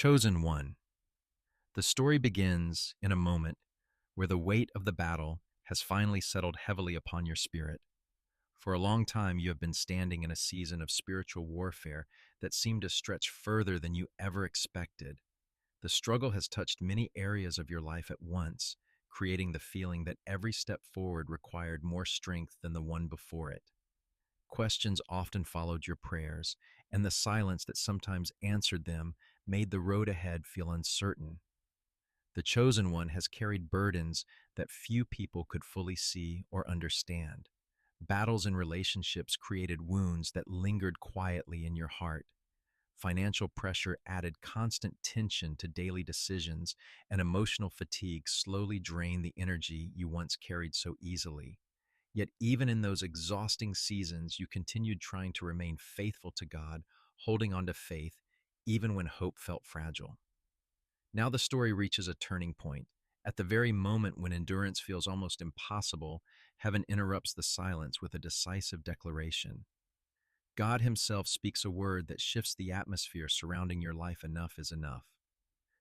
Chosen One. The story begins in a moment where the weight of the battle has finally settled heavily upon your spirit. For a long time, you have been standing in a season of spiritual warfare that seemed to stretch further than you ever expected. The struggle has touched many areas of your life at once, creating the feeling that every step forward required more strength than the one before it. Questions often followed your prayers, and the silence that sometimes answered them made the road ahead feel uncertain. The Chosen One has carried burdens that few people could fully see or understand. Battles in relationships created wounds that lingered quietly in your heart. Financial pressure added constant tension to daily decisions, and emotional fatigue slowly drained the energy you once carried so easily. Yet, even in those exhausting seasons, you continued trying to remain faithful to God, holding on to faith, even when hope felt fragile. Now the story reaches a turning point. At the very moment when endurance feels almost impossible, heaven interrupts the silence with a decisive declaration. God Himself speaks a word that shifts the atmosphere surrounding your life. Enough is enough.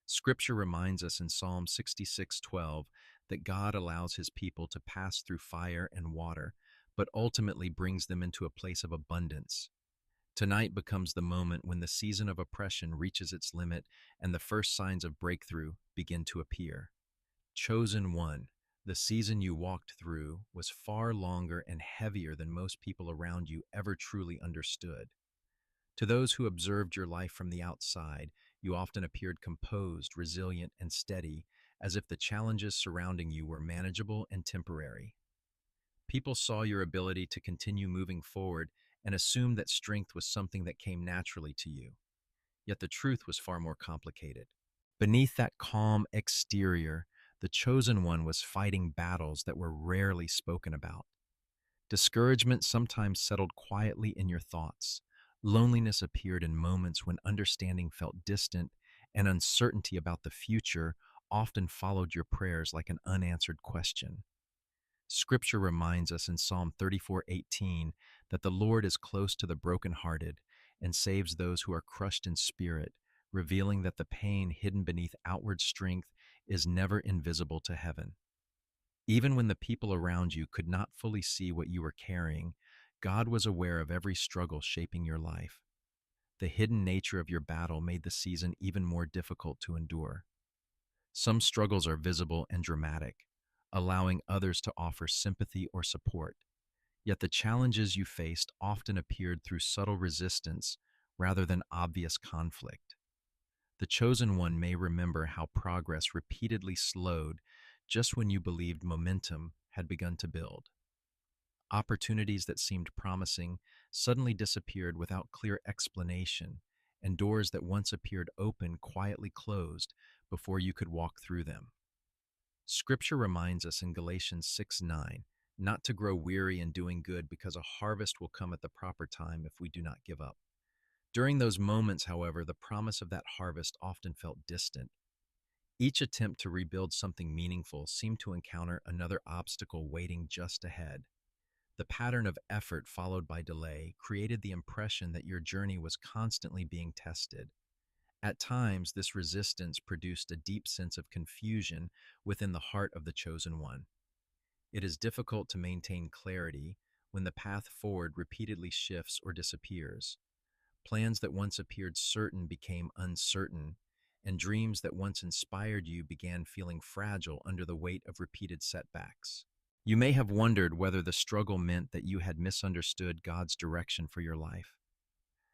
Scripture reminds us in Psalm 66:12 that God allows His people to pass through fire and water, but ultimately brings them into a place of abundance. Tonight becomes the moment when the season of oppression reaches its limit and the first signs of breakthrough begin to appear. Chosen One, the season you walked through was far longer and heavier than most people around you ever truly understood. To those who observed your life from the outside, you often appeared composed, resilient, and steady, as if the challenges surrounding you were manageable and temporary. People saw your ability to continue moving forward and assumed that strength was something that came naturally to you. Yet the truth was far more complicated. Beneath that calm exterior, the Chosen One was fighting battles that were rarely spoken about. Discouragement sometimes settled quietly in your thoughts. Loneliness appeared in moments when understanding felt distant, and uncertainty about the future often followed your prayers like an unanswered question. Scripture reminds us in Psalm 34:18 that the Lord is close to the brokenhearted and saves those who are crushed in spirit, revealing that the pain hidden beneath outward strength is never invisible to heaven. Even when the people around you could not fully see what you were carrying, God was aware of every struggle shaping your life. The hidden nature of your battle made the season even more difficult to endure. Some struggles are visible and dramatic, allowing others to offer sympathy or support. Yet the challenges you faced often appeared through subtle resistance rather than obvious conflict. The Chosen One may remember how progress repeatedly slowed just when you believed momentum had begun to build. Opportunities that seemed promising suddenly disappeared without clear explanation, and doors that once appeared open quietly closed before you could walk through them. Scripture reminds us in Galatians 6:9 not to grow weary in doing good because a harvest will come at the proper time if we do not give up. During those moments, however, the promise of that harvest often felt distant. Each attempt to rebuild something meaningful seemed to encounter another obstacle waiting just ahead. The pattern of effort followed by delay created the impression that your journey was constantly being tested. At times, this resistance produced a deep sense of confusion within the heart of the Chosen One. It is difficult to maintain clarity when the path forward repeatedly shifts or disappears. Plans that once appeared certain became uncertain, and dreams that once inspired you began feeling fragile under the weight of repeated setbacks. You may have wondered whether the struggle meant that you had misunderstood God's direction for your life.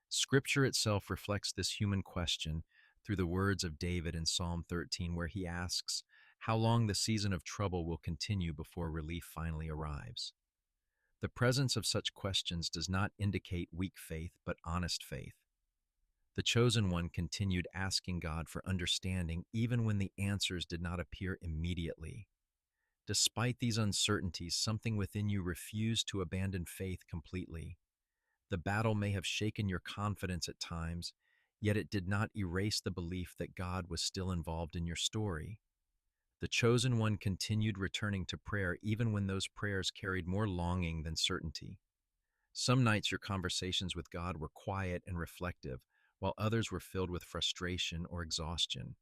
Scripture itself reflects this human question through the words of David in Psalm 13, where he asks how long the season of trouble will continue before relief finally arrives. The presence of such questions does not indicate weak faith, but honest faith. The Chosen One continued asking God for understanding even when the answers did not appear immediately. Despite these uncertainties, something within you refused to abandon faith completely. The battle may have shaken your confidence at times, yet it did not erase the belief that God was still involved in your story. The Chosen One continued returning to prayer even when those prayers carried more longing than certainty. Some nights your conversations with God were quiet and reflective, while others were filled with frustration or exhaustion.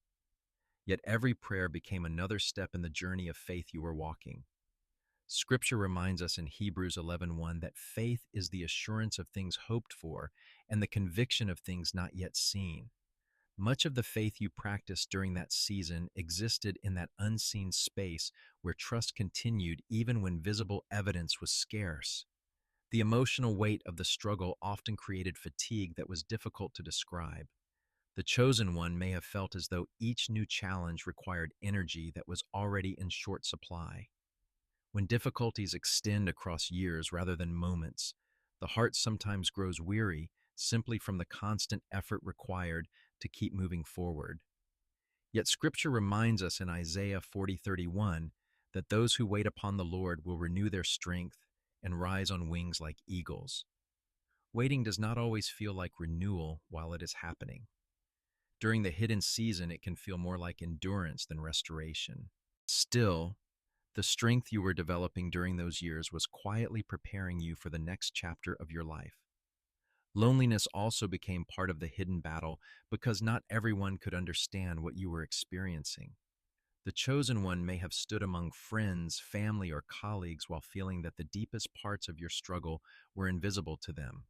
Yet every prayer became another step in the journey of faith you were walking. Scripture reminds us in Hebrews 11:1 that faith is the assurance of things hoped for and the conviction of things not yet seen. Much of the faith you practiced during that season existed in that unseen space where trust continued even when visible evidence was scarce. The emotional weight of the struggle often created fatigue that was difficult to describe. The chosen one may have felt as though each new challenge required energy that was already in short supply. When difficulties extend across years rather than moments, the heart sometimes grows weary simply from the constant effort required to keep moving forward. Yet Scripture reminds us in Isaiah 40:31 that those who wait upon the Lord will renew their strength and rise on wings like eagles. Waiting does not always feel like renewal while it is happening. During the hidden season, it can feel more like endurance than restoration. Still, the strength you were developing during those years was quietly preparing you for the next chapter of your life. Loneliness also became part of the hidden battle because not everyone could understand what you were experiencing. The chosen one may have stood among friends, family, or colleagues while feeling that the deepest parts of your struggle were invisible to them.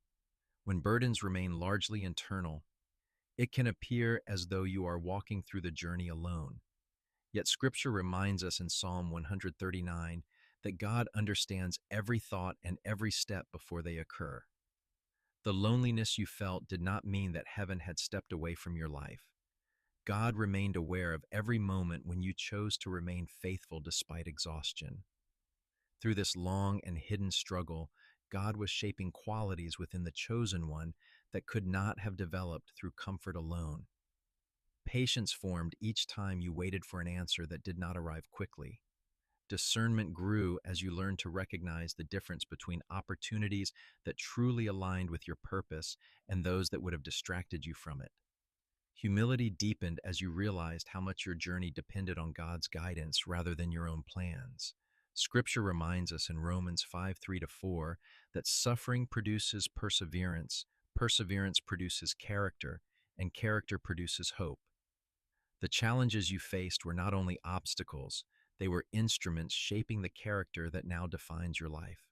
When burdens remain largely internal, it can appear as though you are walking through the journey alone. Yet Scripture reminds us in Psalm 139 that God understands every thought and every step before they occur. The loneliness you felt did not mean that heaven had stepped away from your life. God remained aware of every moment when you chose to remain faithful despite exhaustion. Through this long and hidden struggle, God was shaping qualities within the chosen one that could not have developed through comfort alone. Patience formed each time you waited for an answer that did not arrive quickly. Discernment grew as you learned to recognize the difference between opportunities that truly aligned with your purpose and those that would have distracted you from it. Humility deepened as you realized how much your journey depended on God's guidance rather than your own plans. Scripture reminds us in Romans 5:3-4 that suffering produces perseverance, perseverance produces character, and character produces hope. The challenges you faced were not only obstacles, they were instruments shaping the character that now defines your life.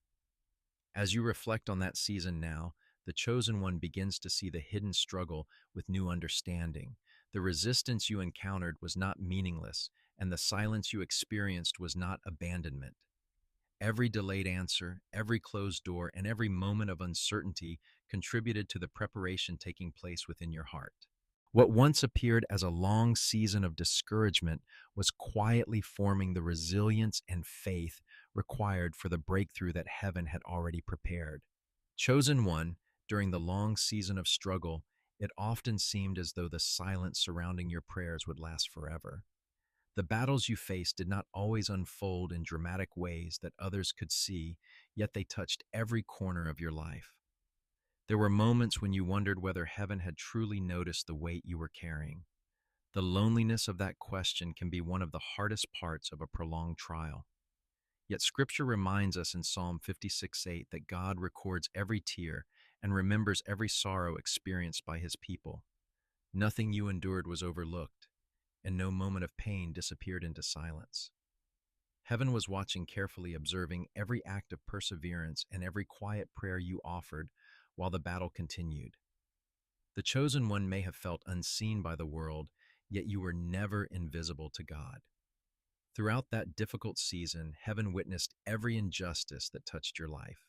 As you reflect on that season now, the chosen one begins to see the hidden struggle with new understanding. The resistance you encountered was not meaningless, and the silence you experienced was not abandonment. Every delayed answer, every closed door, and every moment of uncertainty contributed to the preparation taking place within your heart. What once appeared as a long season of discouragement was quietly forming the resilience and faith required for the breakthrough that heaven had already prepared. Chosen one, during the long season of struggle, it often seemed as though the silence surrounding your prayers would last forever. The battles you faced did not always unfold in dramatic ways that others could see, yet they touched every corner of your life. There were moments when you wondered whether heaven had truly noticed the weight you were carrying. The loneliness of that question can be one of the hardest parts of a prolonged trial. Yet Scripture reminds us in Psalm 56:8 that God records every tear and remembers every sorrow experienced by his people. Nothing you endured was overlooked, and no moment of pain disappeared into silence. Heaven was watching carefully, observing every act of perseverance and every quiet prayer you offered while the battle continued. The chosen one may have felt unseen by the world, yet you were never invisible to God. Throughout that difficult season, heaven witnessed every injustice that touched your life.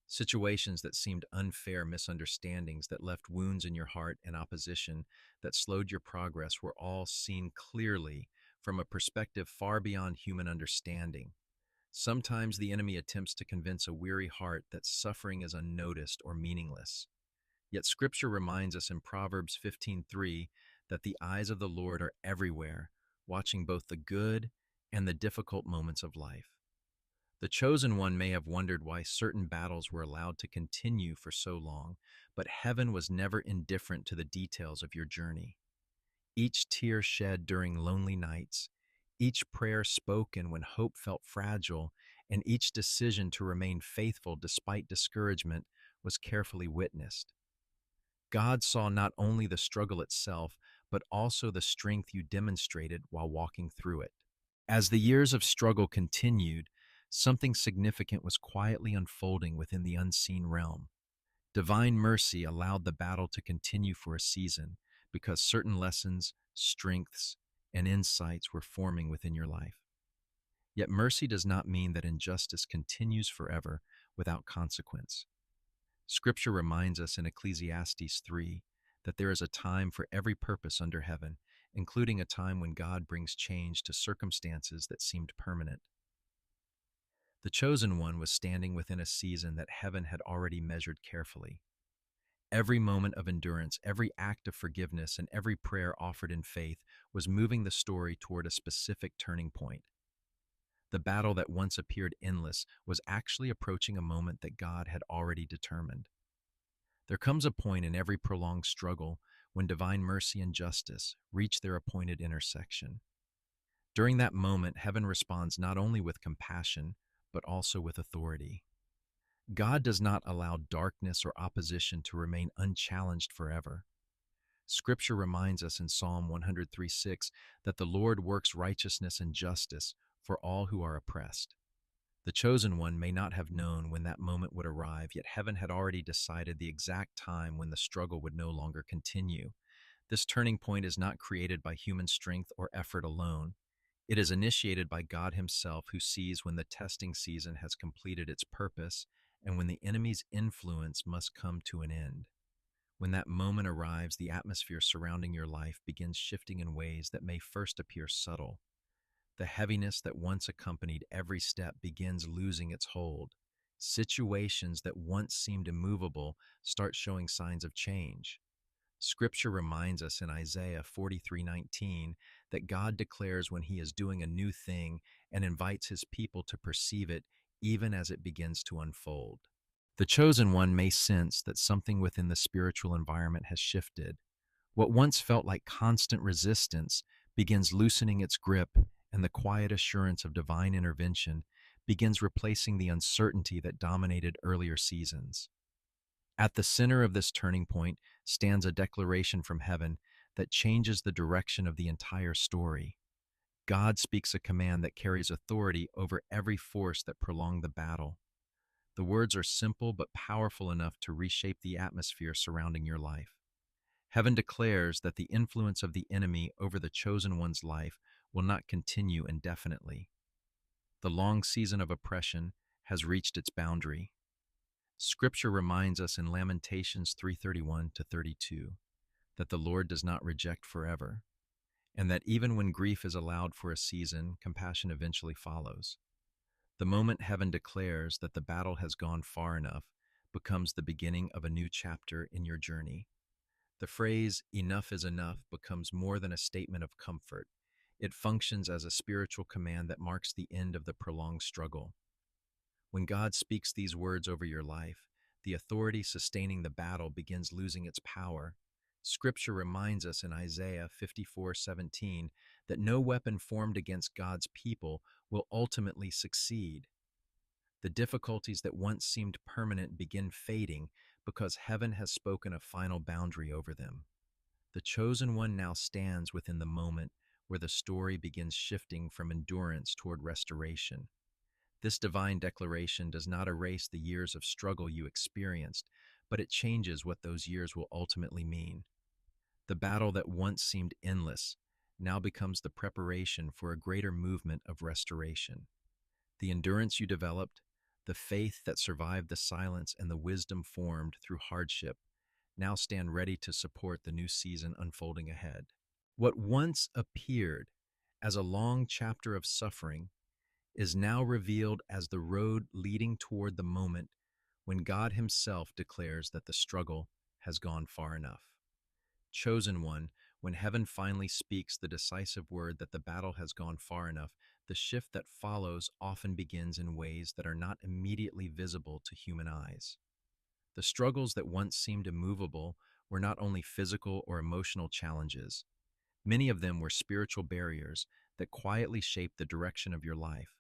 Situations that seemed unfair, misunderstandings that left wounds in your heart, and opposition that slowed your progress were all seen clearly from a perspective far beyond human understanding. Sometimes the enemy attempts to convince a weary heart that suffering is unnoticed or meaningless. Yet Scripture reminds us in Proverbs 15:3 that the eyes of the Lord are everywhere, watching both the good and the difficult moments of life. The chosen one may have wondered why certain battles were allowed to continue for so long, but heaven was never indifferent to the details of your journey. Each tear shed during lonely nights, each prayer spoken when hope felt fragile, and each decision to remain faithful despite discouragement was carefully witnessed. God saw not only the struggle itself, but also the strength you demonstrated while walking through it. As the years of struggle continued, something significant was quietly unfolding within the unseen realm. Divine mercy allowed the battle to continue for a season because certain lessons, strengths, and insights were forming within your life. Yet mercy does not mean that injustice continues forever without consequence. Scripture reminds us in Ecclesiastes 3 that there is a time for every purpose under heaven, including a time when God brings change to circumstances that seemed permanent. The chosen one was standing within a season that heaven had already measured carefully. Every moment of endurance, every act of forgiveness, and every prayer offered in faith was moving the story toward a specific turning point. The battle that once appeared endless was actually approaching a moment that God had already determined. There comes a point in every prolonged struggle when divine mercy and justice reach their appointed intersection. During that moment, heaven responds not only with compassion, but also with authority. God does not allow darkness or opposition to remain unchallenged forever. Scripture reminds us in Psalm 103:6 that the Lord works righteousness and justice for all who are oppressed. The chosen one may not have known when that moment would arrive, yet heaven had already decided the exact time when the struggle would no longer continue. This turning point is not created by human strength or effort alone. It is initiated by God Himself, who sees when the testing season has completed its purpose and when the enemy's influence must come to an end. When that moment arrives, the atmosphere surrounding your life begins shifting in ways that may first appear subtle. The heaviness that once accompanied every step begins losing its hold. Situations that once seemed immovable start showing signs of change. Scripture reminds us in Isaiah 43:19 that God declares when He is doing a new thing and invites His people to perceive it even as it begins to unfold. The chosen one may sense that something within the spiritual environment has shifted. What once felt like constant resistance begins loosening its grip, and the quiet assurance of divine intervention begins replacing the uncertainty that dominated earlier seasons. At the center of this turning point stands a declaration from heaven that changes the direction of the entire story. God speaks a command that carries authority over every force that prolonged the battle. The words are simple but powerful enough to reshape the atmosphere surrounding your life. Heaven declares that the influence of the enemy over the chosen one's life will not continue indefinitely. The long season of oppression has reached its boundary. Scripture reminds us in Lamentations 3:31 to 32 that the Lord does not reject forever, and that even when grief is allowed for a season, compassion eventually follows. The moment heaven declares that the battle has gone far enough becomes the beginning of a new chapter in your journey. The phrase, "enough is enough," becomes more than a statement of comfort. It functions as a spiritual command that marks the end of the prolonged struggle. When God speaks these words over your life, the authority sustaining the battle begins losing its power. Scripture reminds us in Isaiah 54:17 that no weapon formed against God's people will ultimately succeed. The difficulties that once seemed permanent begin fading because heaven has spoken a final boundary over them. The chosen one now stands within the moment where the story begins shifting from endurance toward restoration. This divine declaration does not erase the years of struggle you experienced, but it changes what those years will ultimately mean. The battle that once seemed endless now becomes the preparation for a greater movement of restoration. The endurance you developed, the faith that survived the silence, and the wisdom formed through hardship now stand ready to support the new season unfolding ahead. What once appeared as a long chapter of suffering is now revealed as the road leading toward the moment when God Himself declares that the struggle has gone far enough. Chosen one, when heaven finally speaks the decisive word that the battle has gone far enough, the shift that follows often begins in ways that are not immediately visible to human eyes. The struggles that once seemed immovable were not only physical or emotional challenges. Many of them were spiritual barriers that quietly shaped the direction of your life.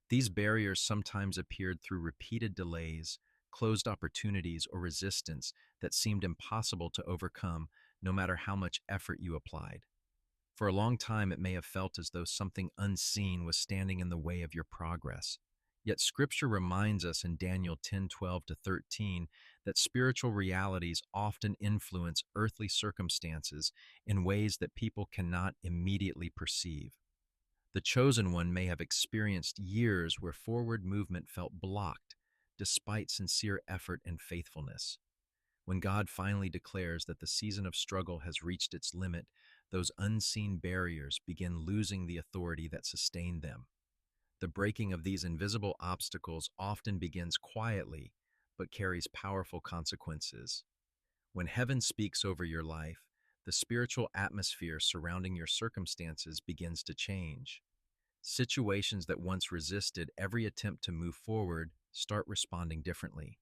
These barriers sometimes appeared through repeated delays, closed opportunities, or resistance that seemed impossible to overcome no matter how much effort you applied. For a long time, it may have felt as though something unseen was standing in the way of your progress. Yet Scripture reminds us in Daniel 10:12 to 13 that spiritual realities often influence earthly circumstances in ways that people cannot immediately perceive. The chosen one may have experienced years where forward movement felt blocked, despite sincere effort and faithfulness. When God finally declares that the season of struggle has reached its limit, those unseen barriers begin losing the authority that sustained them. The breaking of these invisible obstacles often begins quietly, but carries powerful consequences. When heaven speaks over your life, the spiritual atmosphere surrounding your circumstances begins to change. Situations that once resisted every attempt to move forward start responding differently.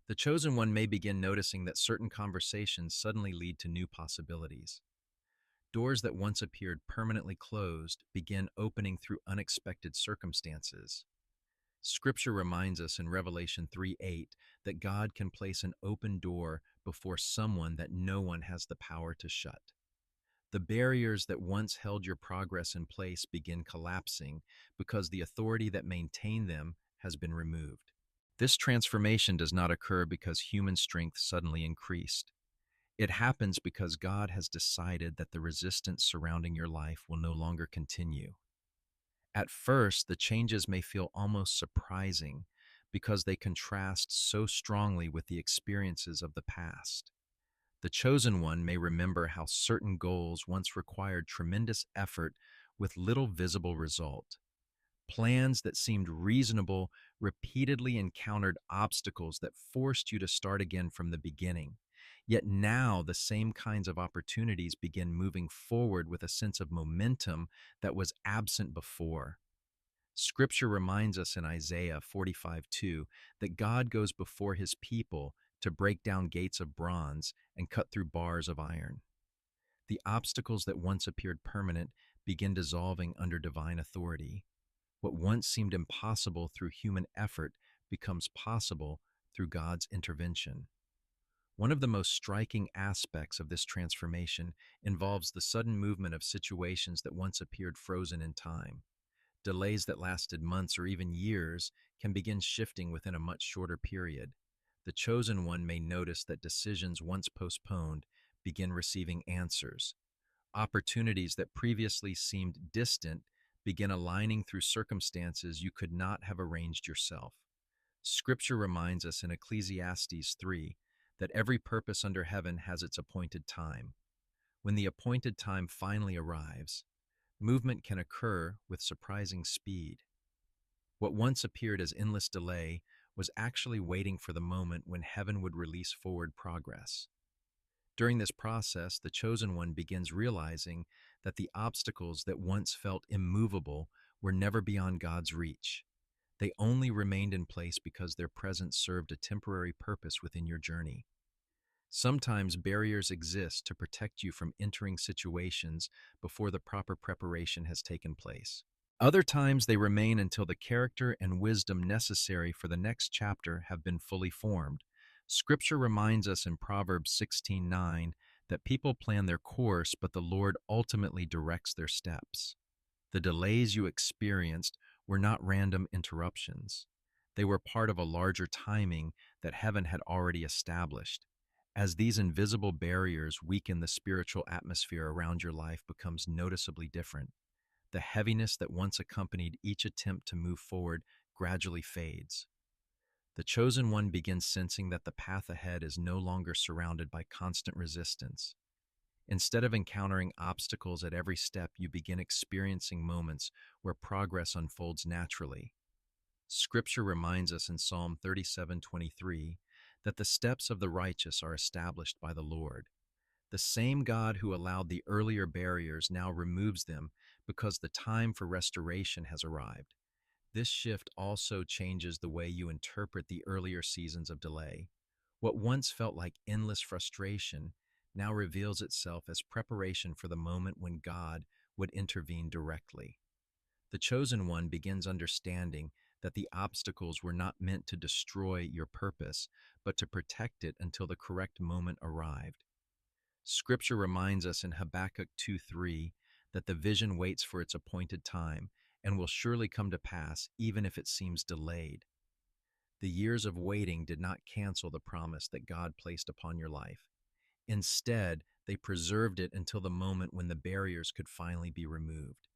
The chosen one may begin noticing that certain conversations suddenly lead to new possibilities. Doors that once appeared permanently closed begin opening through unexpected circumstances. Scripture reminds us in Revelation 3:8 that God can place an open door before someone that no one has the power to shut. The barriers that once held your progress in place begin collapsing because the authority that maintained them has been removed. This transformation does not occur because human strength suddenly increased. It happens because God has decided that the resistance surrounding your life will no longer continue. At first, the changes may feel almost surprising because they contrast so strongly with the experiences of the past. The chosen one may remember how certain goals once required tremendous effort with little visible result. Plans that seemed reasonable repeatedly encountered obstacles that forced you to start again from the beginning. Yet now the same kinds of opportunities begin moving forward with a sense of momentum that was absent before. Scripture reminds us in Isaiah 45:2 that God goes before his people to break down gates of bronze and cut through bars of iron. The obstacles that once appeared permanent begin dissolving under divine authority. What once seemed impossible through human effort becomes possible through God's intervention. One of the most striking aspects of this transformation involves the sudden movement of situations that once appeared frozen in time. Delays that lasted months or even years can begin shifting within a much shorter period. The chosen one may notice that decisions once postponed begin receiving answers. Opportunities that previously seemed distant begin aligning through circumstances you could not have arranged yourself. Scripture reminds us in Ecclesiastes 3 that every purpose under heaven has its appointed time. When the appointed time finally arrives, movement can occur with surprising speed. What once appeared as endless delay was actually waiting for the moment when heaven would release forward progress. During this process, the chosen one begins realizing that the obstacles that once felt immovable were never beyond God's reach. They only remained in place because their presence served a temporary purpose within your journey. Sometimes barriers exist to protect you from entering situations before the proper preparation has taken place. Other times they remain until the character and wisdom necessary for the next chapter have been fully formed. Scripture reminds us in Proverbs 16:9 that people plan their course, but the Lord ultimately directs their steps. The delays you experienced were not random interruptions. They were part of a larger timing that heaven had already established. As these invisible barriers weaken, the spiritual atmosphere around your life becomes noticeably different. The heaviness that once accompanied each attempt to move forward gradually fades. The chosen one begins sensing that the path ahead is no longer surrounded by constant resistance. Instead of encountering obstacles at every step, you begin experiencing moments where progress unfolds naturally. Scripture reminds us in Psalm 37:23 that the steps of the righteous are established by the Lord. The same God who allowed the earlier barriers now removes them because the time for restoration has arrived. This shift also changes the way you interpret the earlier seasons of delay. What once felt like endless frustration now reveals itself as preparation for the moment when God would intervene directly. The chosen one begins understanding that the obstacles were not meant to destroy your purpose, but to protect it until the correct moment arrived. Scripture reminds us in Habakkuk 2:3 that the vision waits for its appointed time and will surely come to pass even if it seems delayed. The years of waiting did not cancel the promise that God placed upon your life. Instead, they preserved it until the moment when the barriers could finally be removed.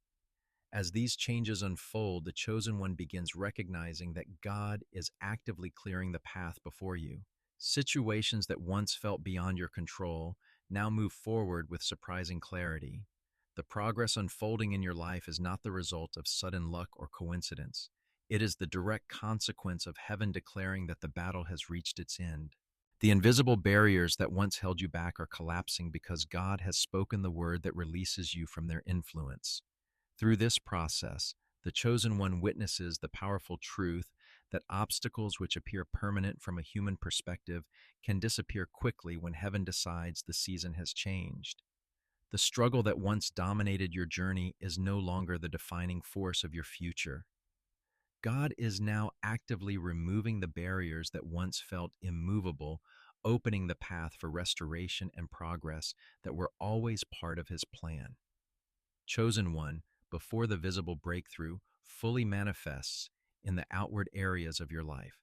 As these changes unfold, the chosen one begins recognizing that God is actively clearing the path before you. Situations that once felt beyond your control now move forward with surprising clarity. The progress unfolding in your life is not the result of sudden luck or coincidence. It is the direct consequence of heaven declaring that the battle has reached its end. The invisible barriers that once held you back are collapsing because God has spoken the word that releases you from their influence. Through this process, the chosen one witnesses the powerful truth that obstacles which appear permanent from a human perspective can disappear quickly when heaven decides the season has changed. The struggle that once dominated your journey is no longer the defining force of your future. God is now actively removing the barriers that once felt immovable, opening the path for restoration and progress that were always part of his plan. Chosen one, before the visible breakthrough fully manifests in the outward areas of your life,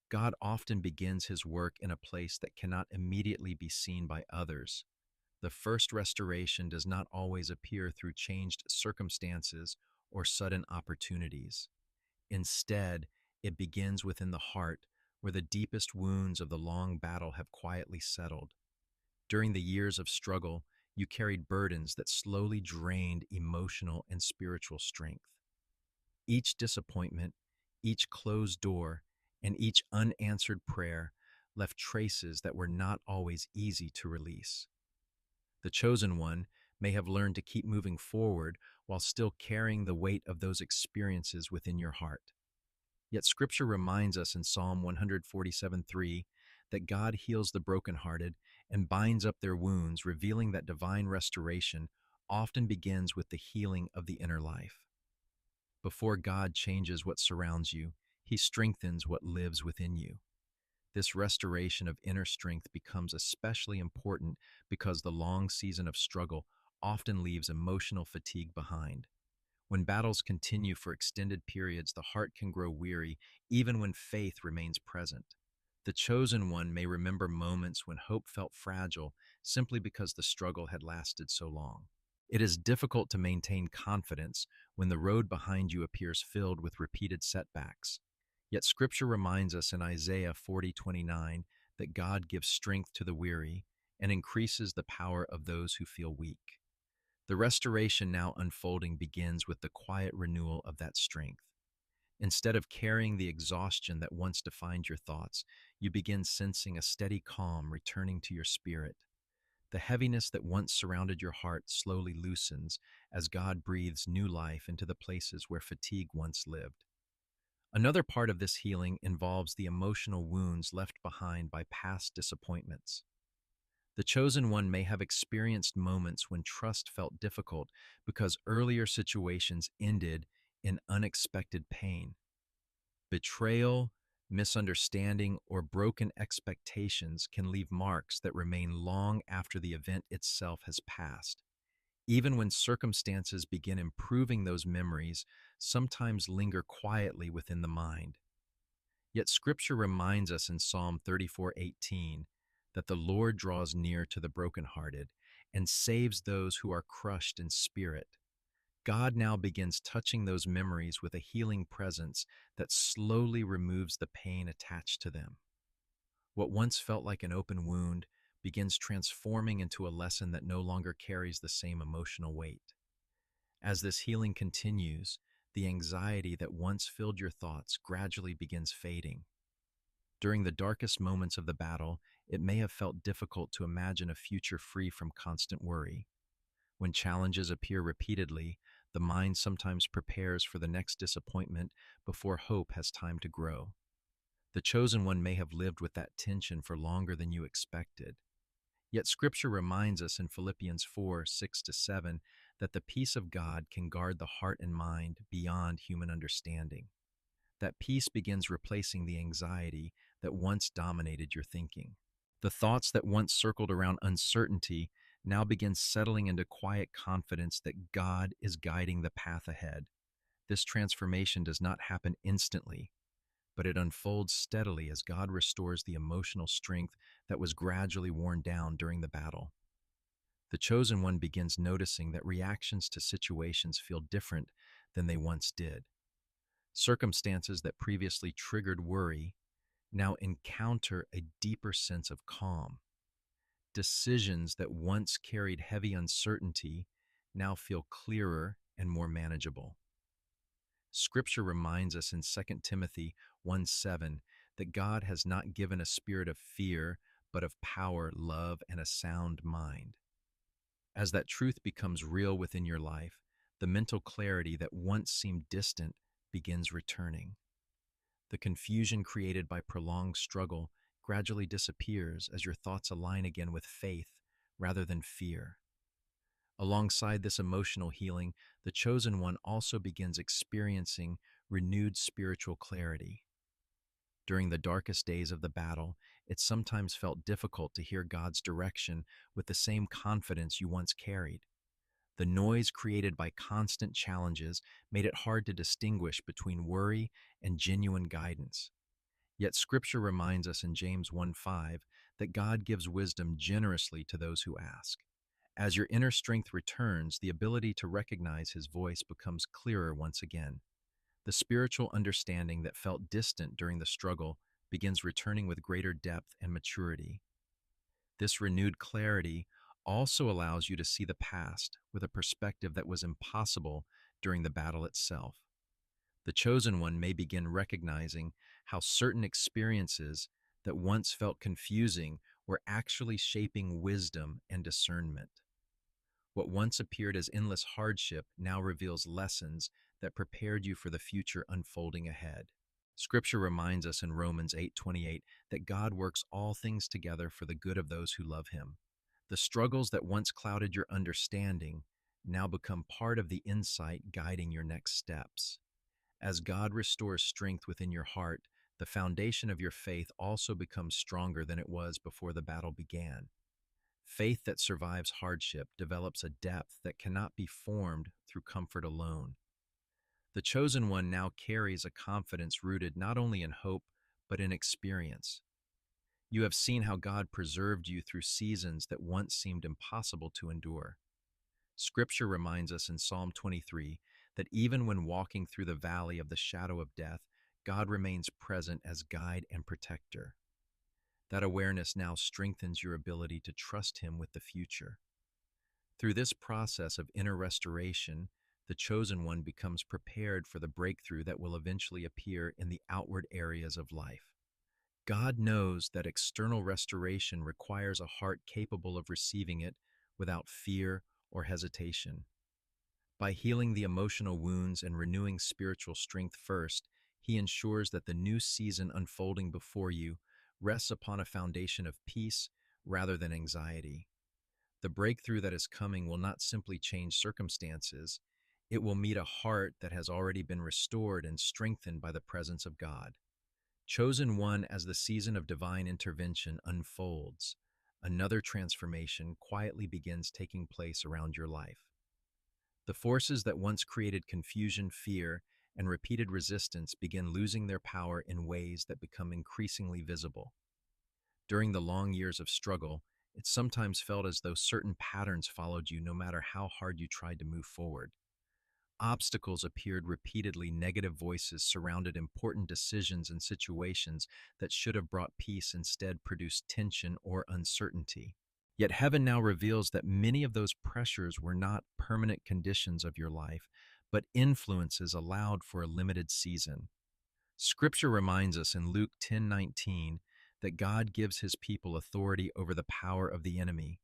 God often begins his work in a place that cannot immediately be seen by others. The first restoration does not always appear through changed circumstances or sudden opportunities. Instead, it begins within the heart, where the deepest wounds of the long battle have quietly settled. During the years of struggle, you carried burdens that slowly drained emotional and spiritual strength. Each disappointment, each closed door, and each unanswered prayer left traces that were not always easy to release. The chosen one may have learned to keep moving forward while still carrying the weight of those experiences within your heart. Yet Scripture reminds us in Psalm 147:3 that God heals the brokenhearted and binds up their wounds, revealing that divine restoration often begins with the healing of the inner life. Before God changes what surrounds you, he strengthens what lives within you. This restoration of inner strength becomes especially important because the long season of struggle often leaves emotional fatigue behind. When battles continue for extended periods, the heart can grow weary even when faith remains present. The chosen one may remember moments when hope felt fragile simply because the struggle had lasted so long. It is difficult to maintain confidence when the road behind you appears filled with repeated setbacks. Yet Scripture reminds us in Isaiah 40:29 that God gives strength to the weary and increases the power of those who feel weak. The restoration now unfolding begins with the quiet renewal of that strength. Instead of carrying the exhaustion that once defined your thoughts, you begin sensing a steady calm returning to your spirit. The heaviness that once surrounded your heart slowly loosens as God breathes new life into the places where fatigue once lived. Another part of this healing involves the emotional wounds left behind by past disappointments. The chosen one may have experienced moments when trust felt difficult because earlier situations ended in unexpected pain. Betrayal, misunderstanding, or broken expectations can leave marks that remain long after the event itself has passed. Even when circumstances begin improving, those memories sometimes linger quietly within the mind. Yet Scripture reminds us in Psalm 34:18 that the Lord draws near to the brokenhearted and saves those who are crushed in spirit. God now begins touching those memories with a healing presence that slowly removes the pain attached to them. What once felt like an open wound begins transforming into a lesson that no longer carries the same emotional weight. As this healing continues, the anxiety that once filled your thoughts gradually begins fading. During the darkest moments of the battle, it may have felt difficult to imagine a future free from constant worry. When challenges appear repeatedly, the mind sometimes prepares for the next disappointment before hope has time to grow. The chosen one may have lived with that tension for longer than you expected. Yet Scripture reminds us in Philippians 4:6-7 that the peace of God can guard the heart and mind beyond human understanding. That peace begins replacing the anxiety that once dominated your thinking. The thoughts that once circled around uncertainty now begin settling into quiet confidence that God is guiding the path ahead. This transformation does not happen instantly, but it unfolds steadily as God restores the emotional strength that was gradually worn down during the battle. The chosen one begins noticing that reactions to situations feel different than they once did. Circumstances that previously triggered worry now encounter a deeper sense of calm. Decisions that once carried heavy uncertainty now feel clearer and more manageable. Scripture reminds us in 2 Timothy 1:7 that God has not given a spirit of fear, but of power, love, and a sound mind. As that truth becomes real within your life, the mental clarity that once seemed distant begins returning. The confusion created by prolonged struggle gradually disappears as your thoughts align again with faith rather than fear. Alongside this emotional healing, the chosen one also begins experiencing renewed spiritual clarity. During the darkest days of the battle, it sometimes felt difficult to hear God's direction with the same confidence you once carried. The noise created by constant challenges made it hard to distinguish between worry and genuine guidance. Yet Scripture reminds us in James 1:5 that God gives wisdom generously to those who ask. As your inner strength returns, the ability to recognize His voice becomes clearer once again. The spiritual understanding that felt distant during the struggle begins returning with greater depth and maturity. This renewed clarity also allows you to see the past with a perspective that was impossible during the battle itself. The chosen one may begin recognizing how certain experiences that once felt confusing were actually shaping wisdom and discernment. What once appeared as endless hardship now reveals lessons that prepared you for the future unfolding ahead. Scripture reminds us in Romans 8:28 that God works all things together for the good of those who love him. The struggles that once clouded your understanding now become part of the insight guiding your next steps. As God restores strength within your heart, the foundation of your faith also becomes stronger than it was before the battle began. Faith that survives hardship develops a depth that cannot be formed through comfort alone. The chosen one now carries a confidence rooted not only in hope, but in experience. You have seen how God preserved you through seasons that once seemed impossible to endure. Scripture reminds us in Psalm 23 that even when walking through the valley of the shadow of death, God remains present as guide and protector. That awareness now strengthens your ability to trust Him with the future. Through this process of inner restoration, the chosen one becomes prepared for the breakthrough that will eventually appear in the outward areas of life. God knows that external restoration requires a heart capable of receiving it without fear or hesitation. By healing the emotional wounds and renewing spiritual strength first, He ensures that the new season unfolding before you rests upon a foundation of peace rather than anxiety. The breakthrough that is coming will not simply change circumstances, it will meet a heart that has already been restored and strengthened by the presence of God. Chosen one, as the season of divine intervention unfolds, another transformation quietly begins taking place around your life. The forces that once created confusion, fear, and repeated resistance begin losing their power in ways that become increasingly visible. During the long years of struggle, it sometimes felt as though certain patterns followed you no matter how hard you tried to move forward. Obstacles appeared repeatedly, negative voices surrounded important decisions and situations that should have brought peace instead produced tension or uncertainty. Yet heaven now reveals that many of those pressures were not permanent conditions of your life, but influences allowed for a limited season. Scripture reminds us in Luke 10:19 that God gives his people authority over the power of the enemy,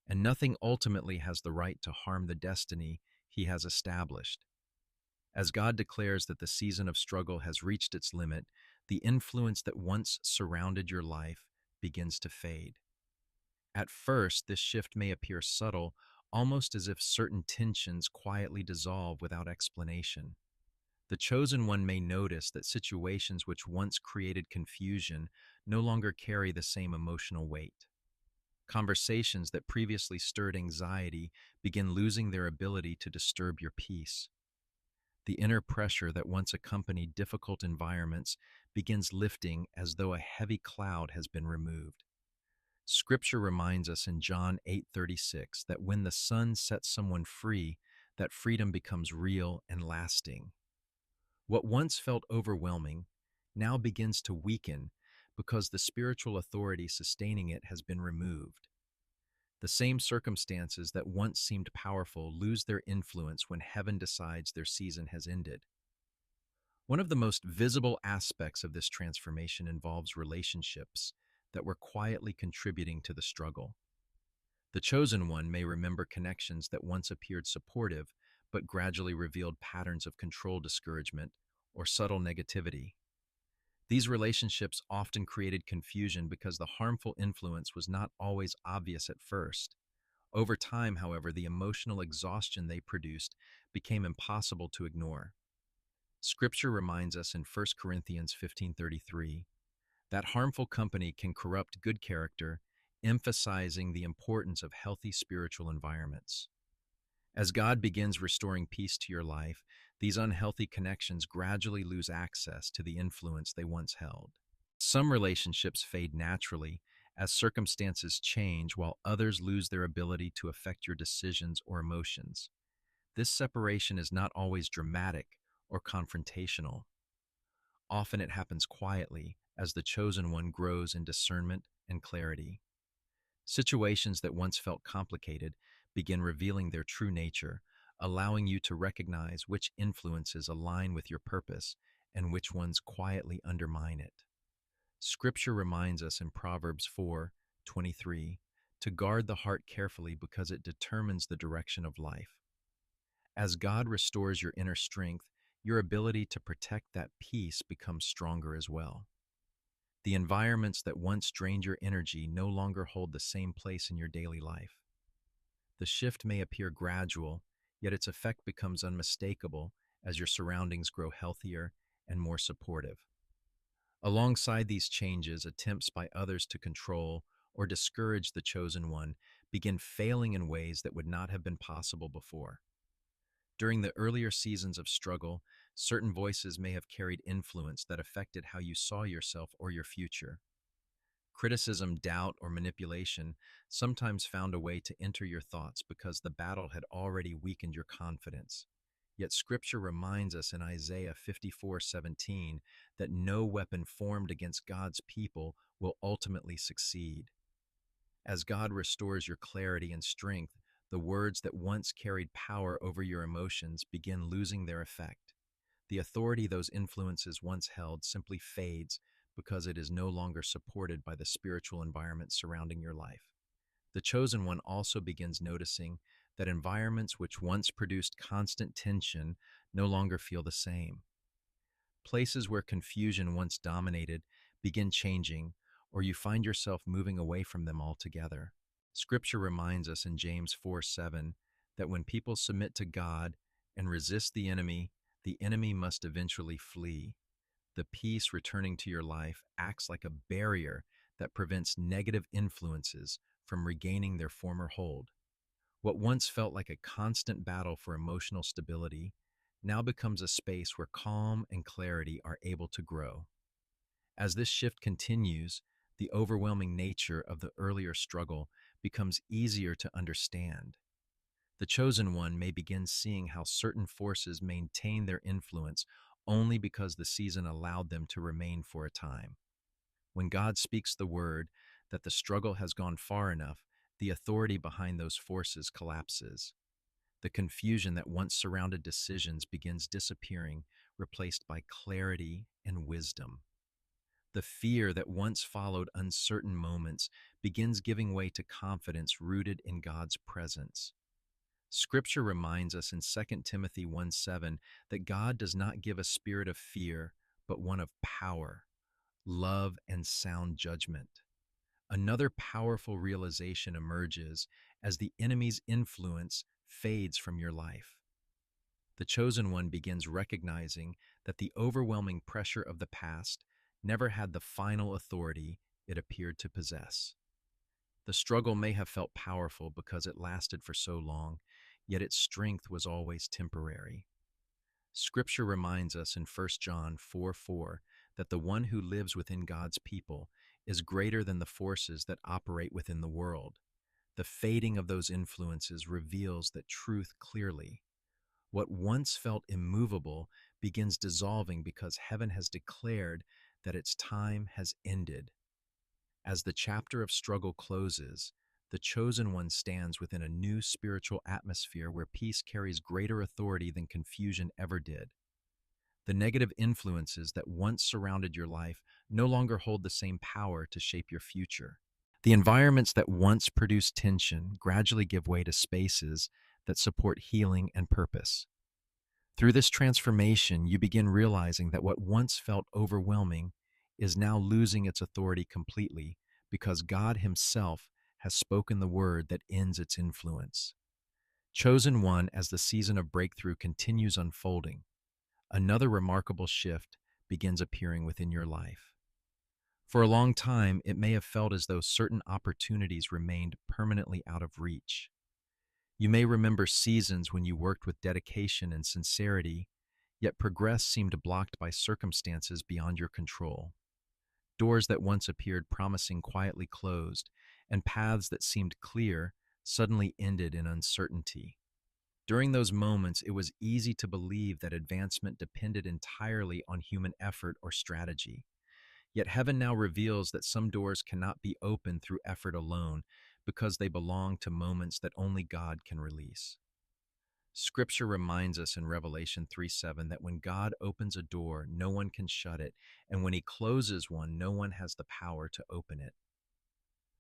and nothing ultimately has the right to harm the destiny he has established. As God declares that the season of struggle has reached its limit, the influence that once surrounded your life begins to fade. At first, this shift may appear subtle, almost as if certain tensions quietly dissolve without explanation. The chosen one may notice that situations which once created confusion no longer carry the same emotional weight. Conversations that previously stirred anxiety begin losing their ability to disturb your peace. The inner pressure that once accompanied difficult environments begins lifting as though a heavy cloud has been removed. Scripture reminds us in John 8:36 that when the Son sets someone free, that freedom becomes real and lasting. What once felt overwhelming now begins to weaken because the spiritual authority sustaining it has been removed. The same circumstances that once seemed powerful lose their influence when heaven decides their season has ended. One of the most visible aspects of this transformation involves relationships that were quietly contributing to the struggle. The chosen one may remember connections that once appeared supportive, but gradually revealed patterns of control, discouragement, or subtle negativity. These relationships often created confusion because the harmful influence was not always obvious at first. Over time, however, the emotional exhaustion they produced became impossible to ignore. Scripture reminds us in 1 Corinthians 15:33 that harmful company can corrupt good character, emphasizing the importance of healthy spiritual environments. As God begins restoring peace to your life, these unhealthy connections gradually lose access to the influence they once held. Some relationships fade naturally as circumstances change, while others lose their ability to affect your decisions or emotions. This separation is not always dramatic or confrontational. Often it happens quietly as the chosen one grows in discernment and clarity. Situations that once felt complicated begin revealing their true nature, allowing you to recognize which influences align with your purpose and which ones quietly undermine it. Scripture reminds us in Proverbs 4:23 to guard the heart carefully because it determines the direction of life. As God restores your inner strength, your ability to protect that peace becomes stronger as well. The environments that once drained your energy no longer hold the same place in your daily life. The shift may appear gradual, yet its effect becomes unmistakable as your surroundings grow healthier and more supportive. Alongside these changes, attempts by others to control or discourage the chosen one begin failing in ways that would not have been possible before. During the earlier seasons of struggle, certain voices may have carried influence that affected how you saw yourself or your future. Criticism, doubt, or manipulation sometimes found a way to enter your thoughts because the battle had already weakened your confidence. Yet Scripture reminds us in Isaiah 54:17 that no weapon formed against God's people will ultimately succeed. As God restores your clarity and strength, the words that once carried power over your emotions begin losing their effect. The authority those influences once held simply fades because it is no longer supported by the spiritual environment surrounding your life. The chosen one also begins noticing that environments which once produced constant tension no longer feel the same. Places where confusion once dominated begin changing, or you find yourself moving away from them altogether. Scripture reminds us in James 4:7 that when people submit to God and resist the enemy must eventually flee. The peace returning to your life acts like a barrier that prevents negative influences from regaining their former hold. What once felt like a constant battle for emotional stability now becomes a space where calm and clarity are able to grow. As this shift continues, the overwhelming nature of the earlier struggle becomes easier to understand. The chosen one may begin seeing how certain forces maintain their influence only because the season allowed them to remain for a time. When God speaks the word that the struggle has gone far enough, the authority behind those forces collapses. The confusion that once surrounded decisions begins disappearing, replaced by clarity and wisdom. The fear that once followed uncertain moments begins giving way to confidence rooted in God's presence. Scripture reminds us in 2 Timothy 1:7 that God does not give a spirit of fear, but one of power, love, and sound judgment. Another powerful realization emerges as the enemy's influence fades from your life. The chosen one begins recognizing that the overwhelming pressure of the past never had the final authority it appeared to possess. The struggle may have felt powerful because it lasted for so long, yet its strength was always temporary. Scripture reminds us in 1 John 4:4 that the one who lives within God's people is greater than the forces that operate within the world. The fading of those influences reveals that truth clearly. What once felt immovable begins dissolving because heaven has declared that its time has ended. As the chapter of struggle closes, the chosen one stands within a new spiritual atmosphere where peace carries greater authority than confusion ever did. The negative influences that once surrounded your life no longer hold the same power to shape your future. The environments that once produced tension gradually give way to spaces that support healing and purpose. Through this transformation, you begin realizing that what once felt overwhelming is now losing its authority completely because God Himself has spoken the word that ends its influence. Chosen one, as the season of breakthrough continues unfolding, another remarkable shift begins appearing within your life. For a long time, it may have felt as though certain opportunities remained permanently out of reach. You may remember seasons when you worked with dedication and sincerity, yet progress seemed blocked by circumstances beyond your control. Doors that once appeared promising quietly closed, and paths that seemed clear suddenly ended in uncertainty. During those moments, it was easy to believe that advancement depended entirely on human effort or strategy. Yet heaven now reveals that some doors cannot be opened through effort alone because they belong to moments that only God can release. Scripture reminds us in Revelation 3:7 that when God opens a door, no one can shut it, and when He closes one, no one has the power to open it.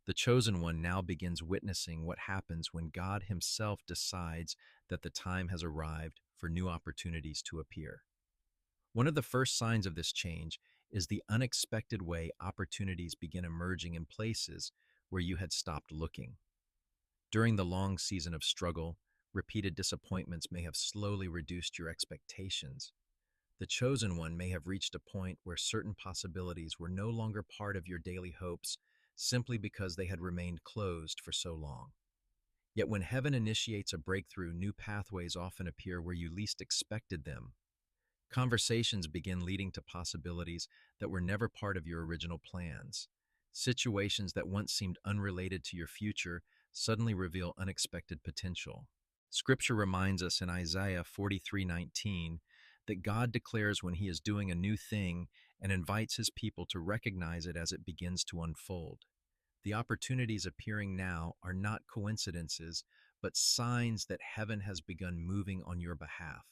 The chosen one now begins witnessing what happens when God Himself decides that the time has arrived for new opportunities to appear. One of the first signs of this change is the unexpected way opportunities begin emerging in places where you had stopped looking. During the long season of struggle, repeated disappointments may have slowly reduced your expectations. The chosen one may have reached a point where certain possibilities were no longer part of your daily hopes simply because they had remained closed for so long. Yet when heaven initiates a breakthrough, new pathways often appear where you least expected them. Conversations begin leading to possibilities that were never part of your original plans. Situations that once seemed unrelated to your future suddenly reveal unexpected potential. Scripture reminds us in Isaiah 43:19 that God declares when He is doing a new thing and invites His people to recognize it as it begins to unfold. The opportunities appearing now are not coincidences, but signs that heaven has begun moving on your behalf.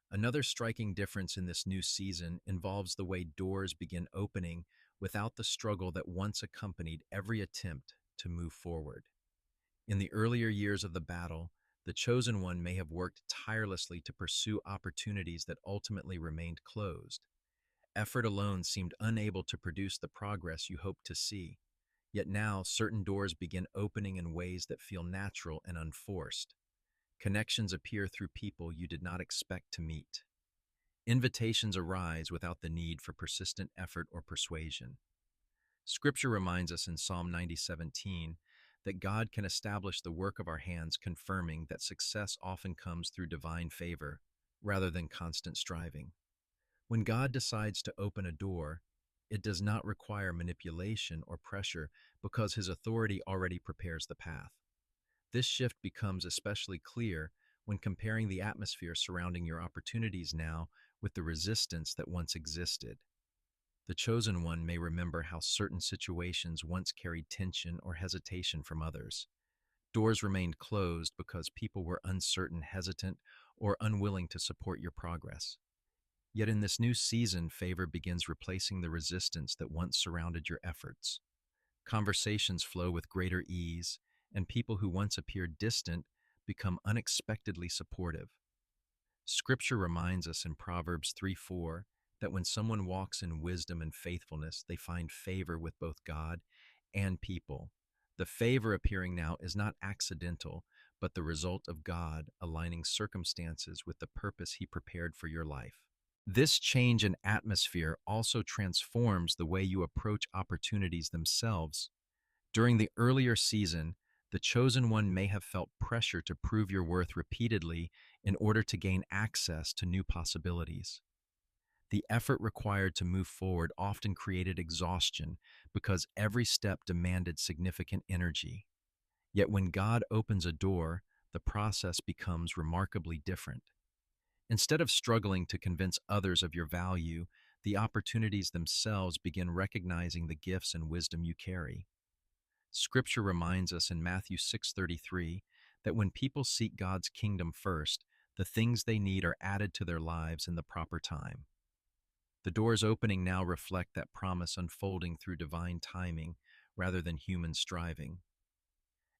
Another striking difference in this new season involves the way doors begin opening without the struggle that once accompanied every attempt to move forward. In the earlier years of the battle, the chosen one may have worked tirelessly to pursue opportunities that ultimately remained closed. Effort alone seemed unable to produce the progress you hoped to see. Yet now, certain doors begin opening in ways that feel natural and unforced. Connections appear through people you did not expect to meet. Invitations arise without the need for persistent effort or persuasion. Scripture reminds us in Psalm 90:17 that God can establish the work of our hands, confirming that success often comes through divine favor rather than constant striving. When God decides to open a door, it does not require manipulation or pressure because His authority already prepares the path. This shift becomes especially clear when comparing the atmosphere surrounding your opportunities now with the resistance that once existed. The chosen one may remember how certain situations once carried tension or hesitation from others. Doors remained closed because people were uncertain, hesitant, or unwilling to support your progress. Yet in this new season, favor begins replacing the resistance that once surrounded your efforts. Conversations flow with greater ease, and people who once appeared distant become unexpectedly supportive. Scripture reminds us in Proverbs 3:4 that when someone walks in wisdom and faithfulness, they find favor with both God and people. The favor appearing now is not accidental, but the result of God aligning circumstances with the purpose He prepared for your life. This change in atmosphere also transforms the way you approach opportunities themselves. During the earlier season, the chosen one may have felt pressure to prove your worth repeatedly in order to gain access to new possibilities. The effort required to move forward often created exhaustion because every step demanded significant energy. Yet when God opens a door, the process becomes remarkably different. Instead of struggling to convince others of your value, the opportunities themselves begin recognizing the gifts and wisdom you carry. Scripture reminds us in Matthew 6:33 that when people seek God's kingdom first, the things they need are added to their lives in the proper time. The doors opening now reflect that promise unfolding through divine timing rather than human striving.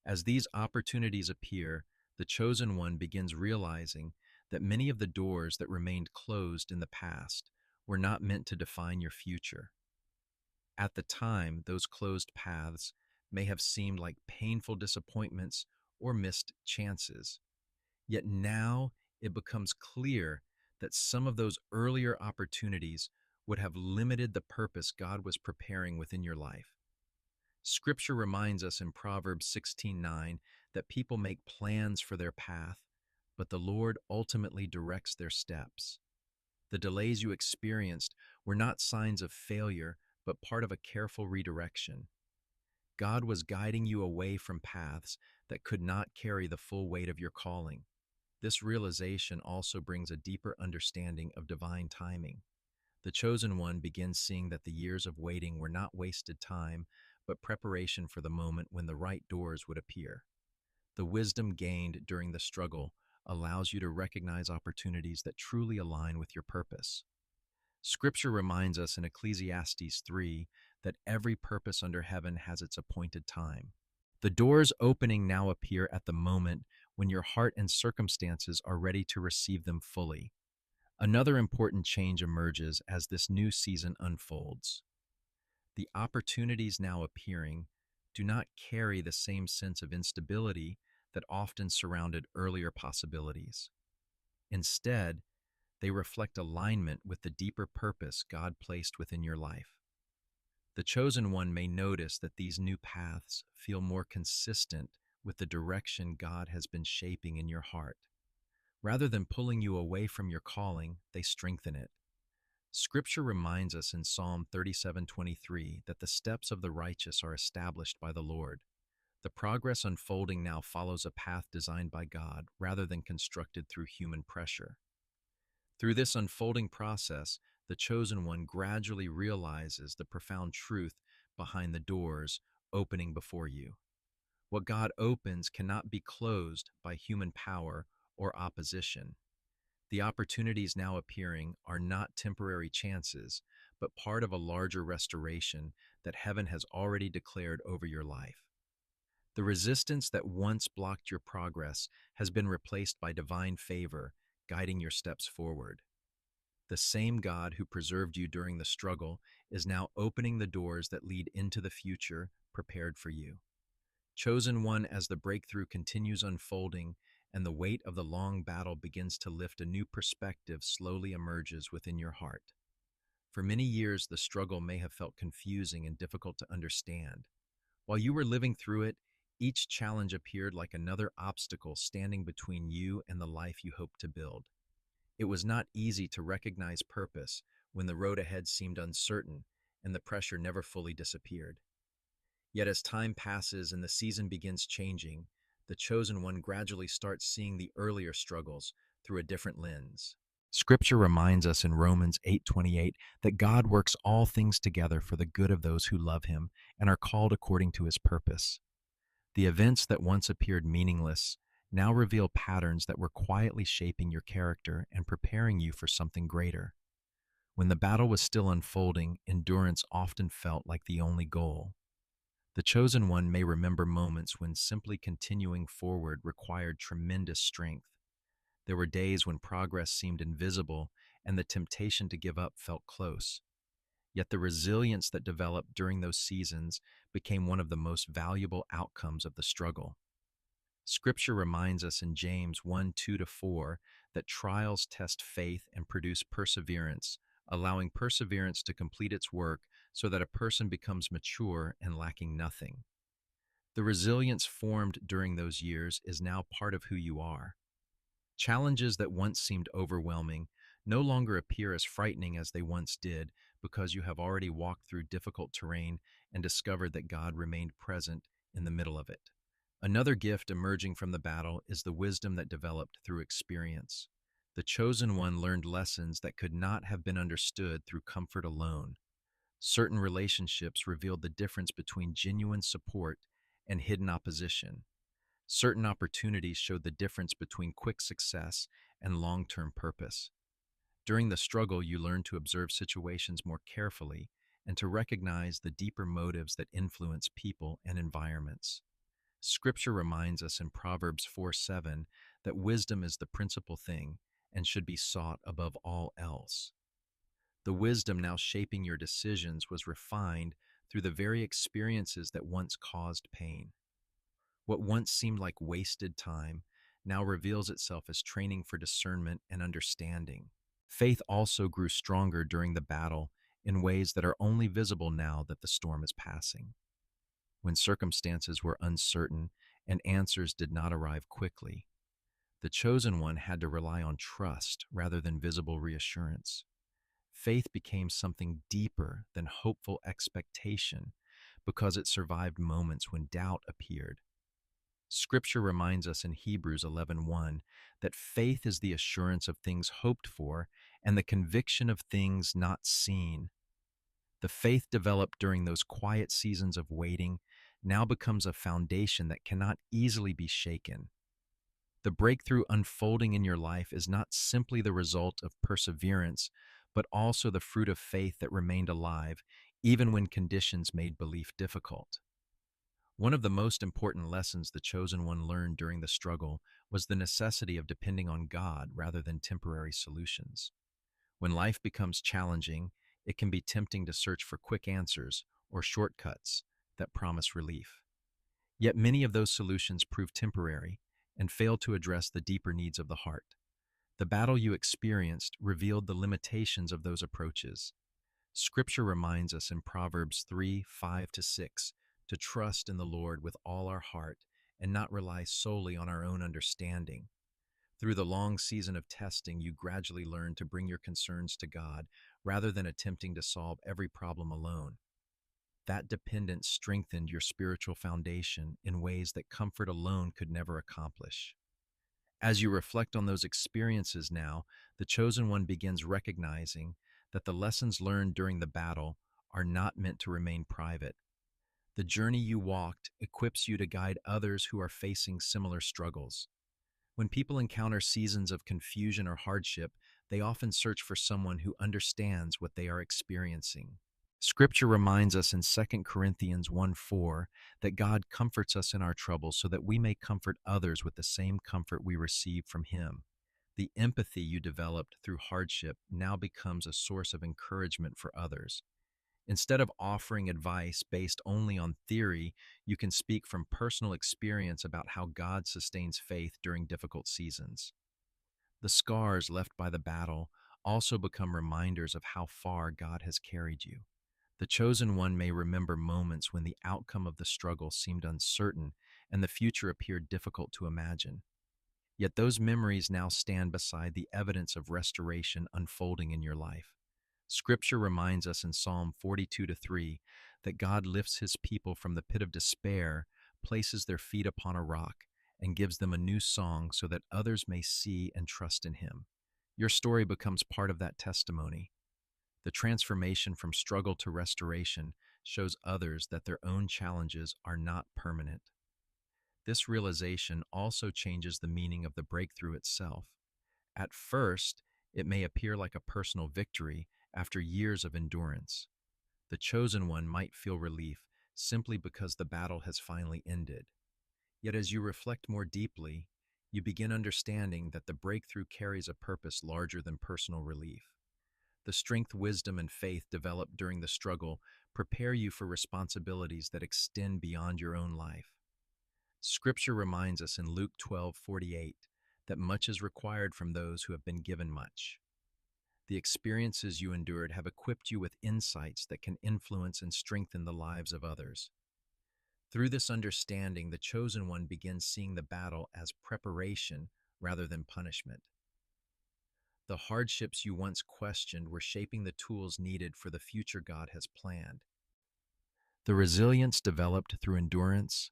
As these opportunities appear, the chosen one begins realizing that many of the doors that remained closed in the past were not meant to define your future. At the time, those closed paths may have seemed like painful disappointments or missed chances. Yet now it becomes clear that some of those earlier opportunities would have limited the purpose God was preparing within your life. Scripture reminds us in Proverbs 16:9 that people make plans for their path, but the Lord ultimately directs their steps. The delays you experienced were not signs of failure, but part of a careful redirection. God was guiding you away from paths that could not carry the full weight of your calling. This realization also brings a deeper understanding of divine timing. The chosen one begins seeing that the years of waiting were not wasted time, but preparation for the moment when the right doors would appear. The wisdom gained during the struggle allows you to recognize opportunities that truly align with your purpose. Scripture reminds us in Ecclesiastes 3 that every purpose under heaven has its appointed time. The doors opening now appear at the moment when your heart and circumstances are ready to receive them fully. Another important change emerges as this new season unfolds. The opportunities now appearing do not carry the same sense of instability that often surrounded earlier possibilities. Instead, they reflect alignment with the deeper purpose God placed within your life. The chosen one may notice that these new paths feel more consistent with the direction God has been shaping in your heart. Rather than pulling you away from your calling, they strengthen it. Scripture reminds us in Psalm 37:23 that the steps of the righteous are established by the Lord. The progress unfolding now follows a path designed by God rather than constructed through human pressure. Through this unfolding process, the chosen one gradually realizes the profound truth behind the doors opening before you. What God opens cannot be closed by human power or opposition. The opportunities now appearing are not temporary chances, but part of a larger restoration that heaven has already declared over your life. The resistance that once blocked your progress has been replaced by divine favor, guiding your steps forward. The same God who preserved you during the struggle is now opening the doors that lead into the future prepared for you. Chosen one, as the breakthrough continues unfolding and the weight of the long battle begins to lift, a new perspective slowly emerges within your heart. For many years, the struggle may have felt confusing and difficult to understand. While you were living through it, each challenge appeared like another obstacle standing between you and the life you hoped to build. It was not easy to recognize purpose when the road ahead seemed uncertain and the pressure never fully disappeared. Yet as time passes and the season begins changing, the chosen one gradually starts seeing the earlier struggles through a different lens. Scripture reminds us in Romans 8:28 that God works all things together for the good of those who love him and are called according to his purpose. The events that once appeared meaningless now reveal patterns that were quietly shaping your character and preparing you for something greater. When the battle was still unfolding, endurance often felt like the only goal. The chosen one may remember moments when simply continuing forward required tremendous strength. There were days when progress seemed invisible and the temptation to give up felt close. Yet the resilience that developed during those seasons became one of the most valuable outcomes of the struggle. Scripture reminds us in James 1 2 to 4 that trials test faith and produce perseverance, allowing perseverance to complete its work so that a person becomes mature and lacking nothing. The resilience formed during those years is now part of who you are. Challenges that once seemed overwhelming no longer appear as frightening as they once did because you have already walked through difficult terrain and discovered that God remained present in the middle of it. Another gift emerging from the battle is the wisdom that developed through experience. The chosen one learned lessons that could not have been understood through comfort alone. Certain relationships revealed the difference between genuine support and hidden opposition. Certain opportunities showed the difference between quick success and long term purpose. During the struggle, you learned to observe situations more carefully and to recognize the deeper motives that influence people and environments. Scripture reminds us in Proverbs 4:7 that wisdom is the principal thing and should be sought above all else. The wisdom now shaping your decisions was refined through the very experiences that once caused pain. What once seemed like wasted time now reveals itself as training for discernment and understanding. Faith also grew stronger during the battle in ways that are only visible now that the storm is passing. When circumstances were uncertain and answers did not arrive quickly, the chosen one had to rely on trust rather than visible reassurance. Faith became something deeper than hopeful expectation because it survived moments when doubt appeared. Scripture reminds us in Hebrews 11:1 that faith is the assurance of things hoped for and the conviction of things not seen. The faith developed during those quiet seasons of waiting now becomes a foundation that cannot easily be shaken. The breakthrough unfolding in your life is not simply the result of perseverance, but also the fruit of faith that remained alive even when conditions made belief difficult. One of the most important lessons the chosen one learned during the struggle was the necessity of depending on God rather than temporary solutions. When life becomes challenging, it can be tempting to search for quick answers or shortcuts that promise relief. Yet many of those solutions prove temporary and fail to address the deeper needs of the heart. The battle you experienced revealed the limitations of those approaches. Scripture reminds us in Proverbs 3:5 to 6 to trust in the Lord with all our heart and not rely solely on our own understanding. Through the long season of testing, you gradually learn to bring your concerns to God rather than attempting to solve every problem alone. That dependence strengthened your spiritual foundation in ways that comfort alone could never accomplish. As you reflect on those experiences now, the chosen one begins recognizing that the lessons learned during the battle are not meant to remain private. The journey you walked equips you to guide others who are facing similar struggles. When people encounter seasons of confusion or hardship, they often search for someone who understands what they are experiencing. Scripture reminds us in 2 Corinthians 1:4 that God comforts us in our troubles so that we may comfort others with the same comfort we receive from Him. The empathy you developed through hardship now becomes a source of encouragement for others. Instead of offering advice based only on theory, you can speak from personal experience about how God sustains faith during difficult seasons. The scars left by the battle also become reminders of how far God has carried you. The chosen one may remember moments when the outcome of the struggle seemed uncertain and the future appeared difficult to imagine. Yet those memories now stand beside the evidence of restoration unfolding in your life. Scripture reminds us in Psalm 42:3 that God lifts his people from the pit of despair, places their feet upon a rock, and gives them a new song so that others may see and trust in him. Your story becomes part of that testimony. The transformation from struggle to restoration shows others that their own challenges are not permanent. This realization also changes the meaning of the breakthrough itself. At first, it may appear like a personal victory after years of endurance. The chosen one might feel relief simply because the battle has finally ended. Yet as you reflect more deeply, you begin understanding that the breakthrough carries a purpose larger than personal relief. The strength, wisdom, and faith developed during the struggle prepare you for responsibilities that extend beyond your own life. Scripture reminds us in Luke 12:48 that much is required from those who have been given much. The experiences you endured have equipped you with insights that can influence and strengthen the lives of others. Through this understanding, the chosen one begins seeing the battle as preparation rather than punishment. The hardships you once questioned were shaping the tools needed for the future God has planned. The resilience developed through endurance,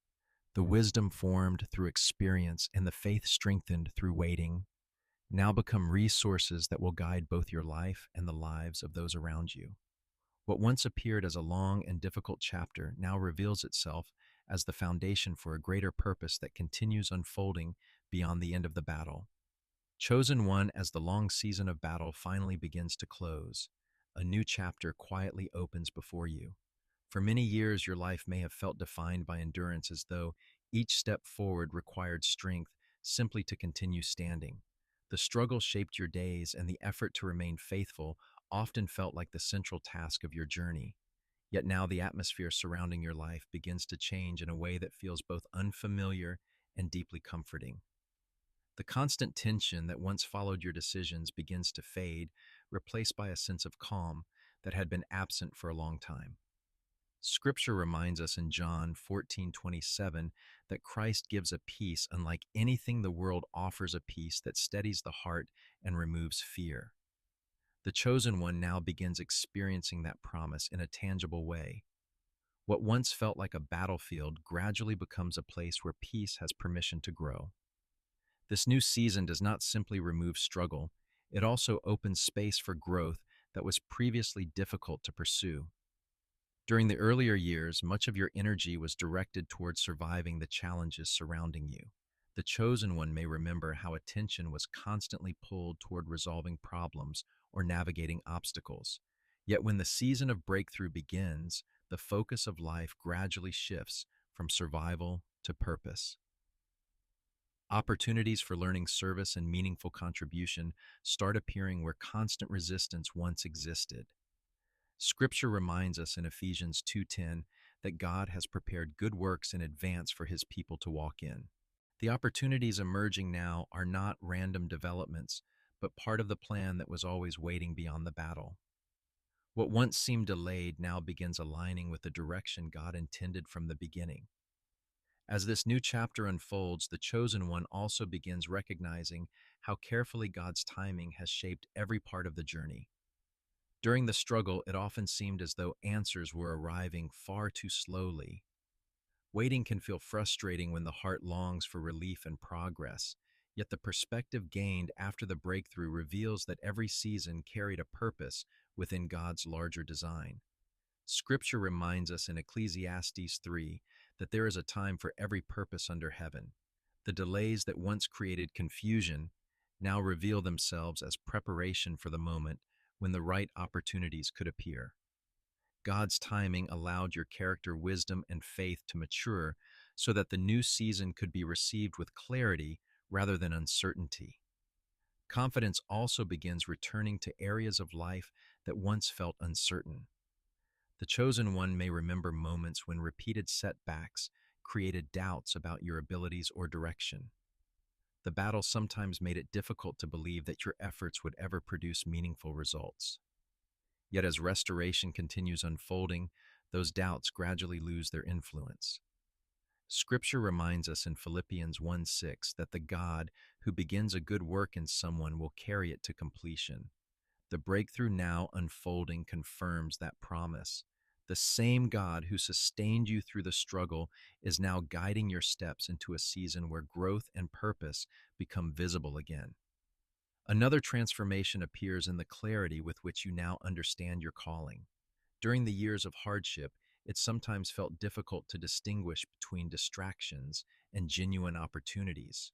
the wisdom formed through experience, and the faith strengthened through waiting now become resources that will guide both your life and the lives of those around you. What once appeared as a long and difficult chapter now reveals itself as the foundation for a greater purpose that continues unfolding beyond the end of the battle. Chosen one, as the long season of battle finally begins to close, a new chapter quietly opens before you. For many years, your life may have felt defined by endurance, as though each step forward required strength simply to continue standing. The struggle shaped your days, and the effort to remain faithful often felt like the central task of your journey. Yet now the atmosphere surrounding your life begins to change in a way that feels both unfamiliar and deeply comforting. The constant tension that once followed your decisions begins to fade, replaced by a sense of calm that had been absent for a long time. Scripture reminds us in John 14:27 that Christ gives a peace unlike anything the world offers, a peace that steadies the heart and removes fear. The chosen one now begins experiencing that promise in a tangible way. What once felt like a battlefield gradually becomes a place where peace has permission to grow. This new season does not simply remove struggle, it also opens space for growth that was previously difficult to pursue. During the earlier years, much of your energy was directed towards surviving the challenges surrounding you. The chosen one may remember how attention was constantly pulled toward resolving problems or navigating obstacles. Yet when the season of breakthrough begins, the focus of life gradually shifts from survival to purpose. Opportunities for learning, service, and meaningful contribution start appearing where constant resistance once existed. Scripture reminds us in Ephesians 2:10 that God has prepared good works in advance for his people to walk in. The opportunities emerging now are not random developments, but part of the plan that was always waiting beyond the battle. What once seemed delayed now begins aligning with the direction God intended from the beginning. As this new chapter unfolds, the chosen one also begins recognizing how carefully God's timing has shaped every part of the journey. During the struggle, it often seemed as though answers were arriving far too slowly. Waiting can feel frustrating when the heart longs for relief and progress, yet the perspective gained after the breakthrough reveals that every season carried a purpose within God's larger design. Scripture reminds us in Ecclesiastes 3 that there is a time for every purpose under heaven. The delays that once created confusion now reveal themselves as preparation for the moment when the right opportunities could appear. God's timing allowed your character, wisdom, and faith to mature so that the new season could be received with clarity rather than uncertainty. Confidence also begins returning to areas of life that once felt uncertain. The chosen one may remember moments when repeated setbacks created doubts about your abilities or direction. The battle sometimes made it difficult to believe that your efforts would ever produce meaningful results. Yet as restoration continues unfolding, those doubts gradually lose their influence. Scripture reminds us in Philippians 1:6 that the God who begins a good work in someone will carry it to completion. The breakthrough now unfolding confirms that promise. The same God who sustained you through the struggle is now guiding your steps into a season where growth and purpose become visible again. Another transformation appears in the clarity with which you now understand your calling. During the years of hardship, it sometimes felt difficult to distinguish between distractions and genuine opportunities.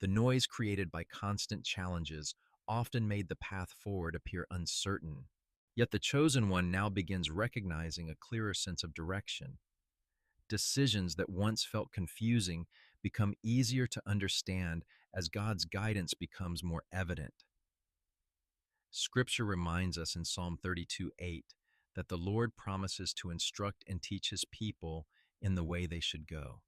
The noise created by constant challenges often made the path forward appear uncertain. Yet the chosen one now begins recognizing a clearer sense of direction. Decisions that once felt confusing become easier to understand as God's guidance becomes more evident. Scripture reminds us in Psalm 32:8 that the Lord promises to instruct and teach his people in the way they should go.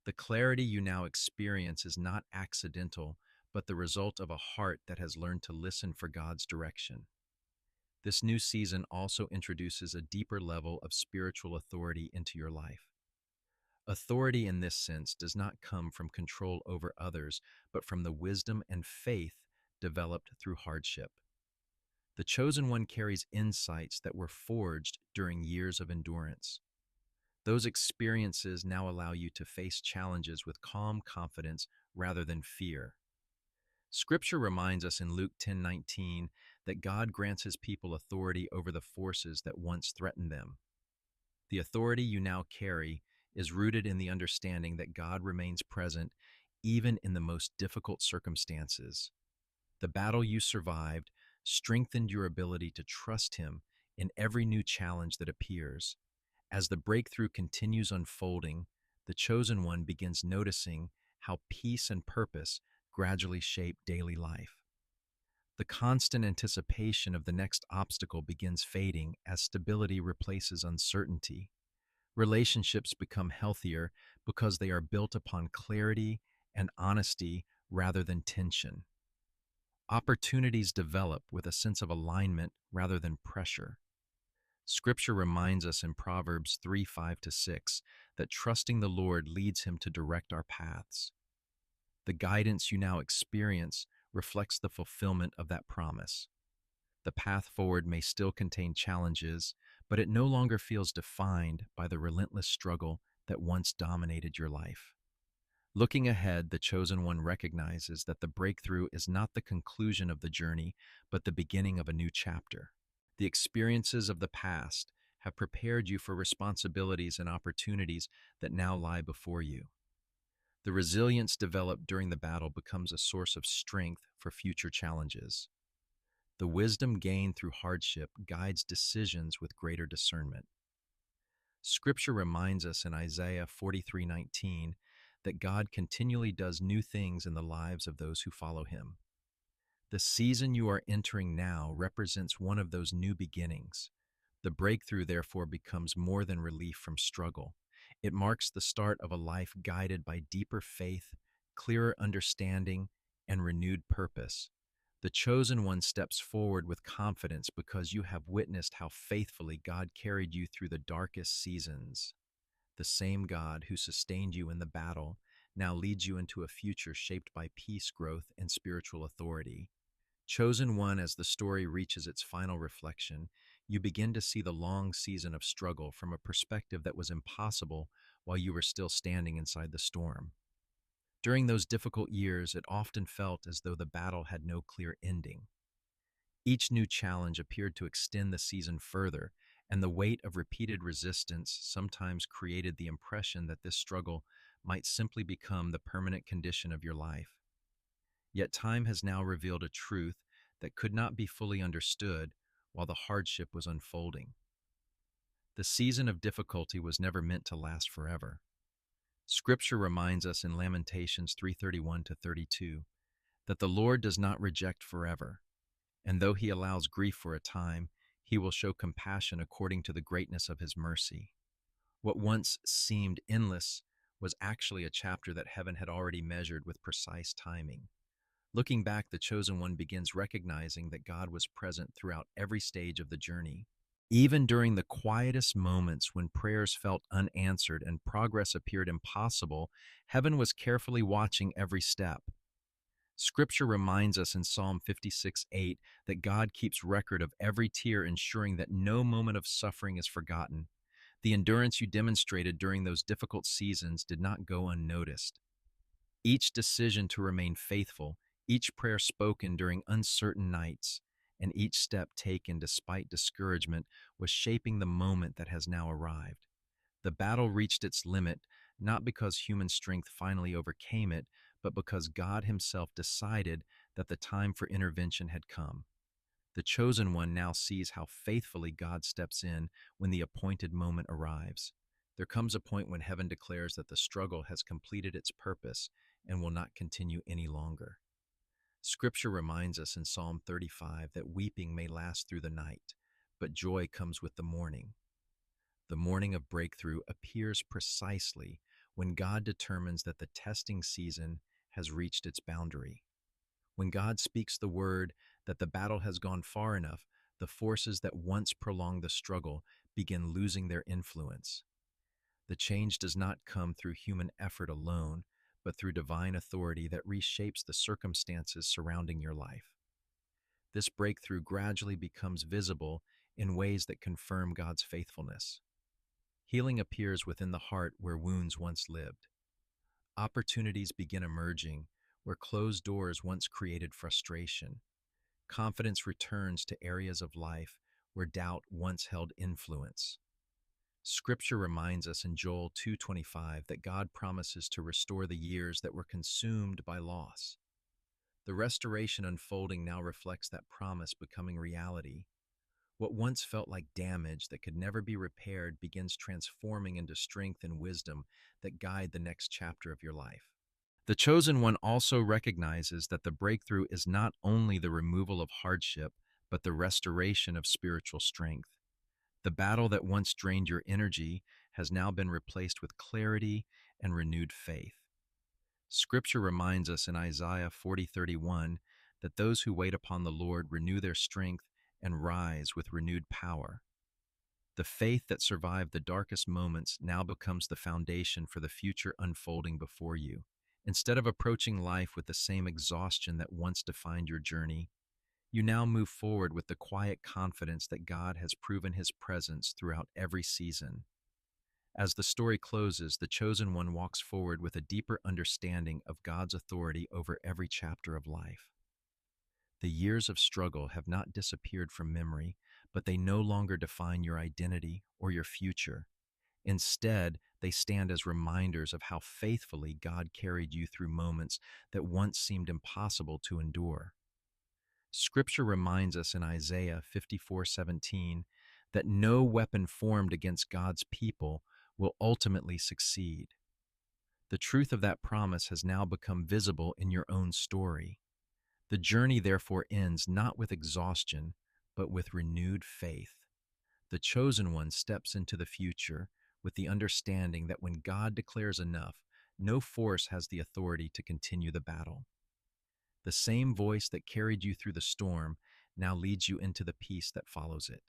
The clarity you now experience is not accidental, but the result of a heart that has learned to listen for God's direction. This new season also introduces a deeper level of spiritual authority into your life. Authority in this sense does not come from control over others, but from the wisdom and faith developed through hardship. The chosen one carries insights that were forged during years of endurance. Those experiences now allow you to face challenges with calm confidence rather than fear. Scripture reminds us in Luke 10:19 that God grants his people authority over the forces that once threatened them. The authority you now carry is rooted in the understanding that God remains present even in the most difficult circumstances. The battle you survived strengthened your ability to trust him in every new challenge that appears. As the breakthrough continues unfolding, the chosen one begins noticing how peace and purpose gradually shape daily life. The constant anticipation of the next obstacle begins fading as stability replaces uncertainty. Relationships become healthier because they are built upon clarity and honesty rather than tension. Opportunities develop with a sense of alignment rather than pressure. Scripture reminds us in Proverbs 3:5-6 that trusting the Lord leads him to direct our paths. The guidance you now experience reflects the fulfillment of that promise. The path forward may still contain challenges, but it no longer feels defined by the relentless struggle that once dominated your life. Looking ahead, the chosen one recognizes that the breakthrough is not the conclusion of the journey, but the beginning of a new chapter. The experiences of the past have prepared you for responsibilities and opportunities that now lie before you. The resilience developed during the battle becomes a source of strength for future challenges. The wisdom gained through hardship guides decisions with greater discernment. Scripture reminds us in Isaiah 43:19 that God continually does new things in the lives of those who follow him. The season you are entering now represents one of those new beginnings. The breakthrough, therefore, becomes more than relief from struggle. It marks the start of a life guided by deeper faith, clearer understanding, and renewed purpose. The chosen one steps forward with confidence because you have witnessed how faithfully God carried you through the darkest seasons. The same God who sustained you in the battle now leads you into a future shaped by peace, growth, and spiritual authority. Chosen one, as the story reaches its final reflection, you begin to see the long season of struggle from a perspective that was impossible while you were still standing inside the storm. During those difficult years, it often felt as though the battle had no clear ending. Each new challenge appeared to extend the season further, and the weight of repeated resistance sometimes created the impression that this struggle might simply become the permanent condition of your life. Yet time has now revealed a truth that could not be fully understood while the hardship was unfolding. The season of difficulty was never meant to last forever. Scripture reminds us in Lamentations 3:31-32 that the Lord does not reject forever, and though he allows grief for a time, he will show compassion according to the greatness of his mercy. What once seemed endless was actually a chapter that heaven had already measured with precise timing. Looking back, the chosen one begins recognizing that God was present throughout every stage of the journey. Even during the quietest moments when prayers felt unanswered and progress appeared impossible, heaven was carefully watching every step. Scripture reminds us in Psalm 56:8 that God keeps record of every tear, ensuring that no moment of suffering is forgotten. The endurance you demonstrated during those difficult seasons did not go unnoticed. Each decision to remain faithful, each prayer spoken during uncertain nights, and each step taken despite discouragement was shaping the moment that has now arrived. The battle reached its limit not because human strength finally overcame it, but because God himself decided that the time for intervention had come. The chosen one now sees how faithfully God steps in when the appointed moment arrives. There comes a point when heaven declares that the struggle has completed its purpose and will not continue any longer. Scripture reminds us in Psalm 35 that weeping may last through the night, but joy comes with the morning. The morning of breakthrough appears precisely when God determines that the testing season has reached its boundary. When God speaks the word that the battle has gone far enough, the forces that once prolonged the struggle begin losing their influence. The change does not come through human effort alone, but through divine authority that reshapes the circumstances surrounding your life. This breakthrough gradually becomes visible in ways that confirm God's faithfulness. Healing appears within the heart where wounds once lived. Opportunities begin emerging where closed doors once created frustration. Confidence returns to areas of life where doubt once held influence. Scripture reminds us in Joel 2:25 that God promises to restore the years that were consumed by loss. The restoration unfolding now reflects that promise becoming reality. What once felt like damage that could never be repaired begins transforming into strength and wisdom that guide the next chapter of your life. The chosen one also recognizes that the breakthrough is not only the removal of hardship, but the restoration of spiritual strength. The battle that once drained your energy has now been replaced with clarity and renewed faith. Scripture reminds us in Isaiah 40:31 that those who wait upon the Lord renew their strength and rise with renewed power. The faith that survived the darkest moments now becomes the foundation for the future unfolding before you. Instead of approaching life with the same exhaustion that once defined your journey, you now move forward with the quiet confidence that God has proven his presence throughout every season. As the story closes, the chosen one walks forward with a deeper understanding of God's authority over every chapter of life. The years of struggle have not disappeared from memory, but they no longer define your identity or your future. Instead, they stand as reminders of how faithfully God carried you through moments that once seemed impossible to endure. Scripture reminds us in Isaiah 54:17 that no weapon formed against God's people will ultimately succeed. The truth of that promise has now become visible in your own story. The journey therefore ends not with exhaustion, but with renewed faith. The chosen one steps into the future with the understanding that when God declares enough, no force has the authority to continue the battle. The same voice that carried you through the storm now leads you into the peace that follows it.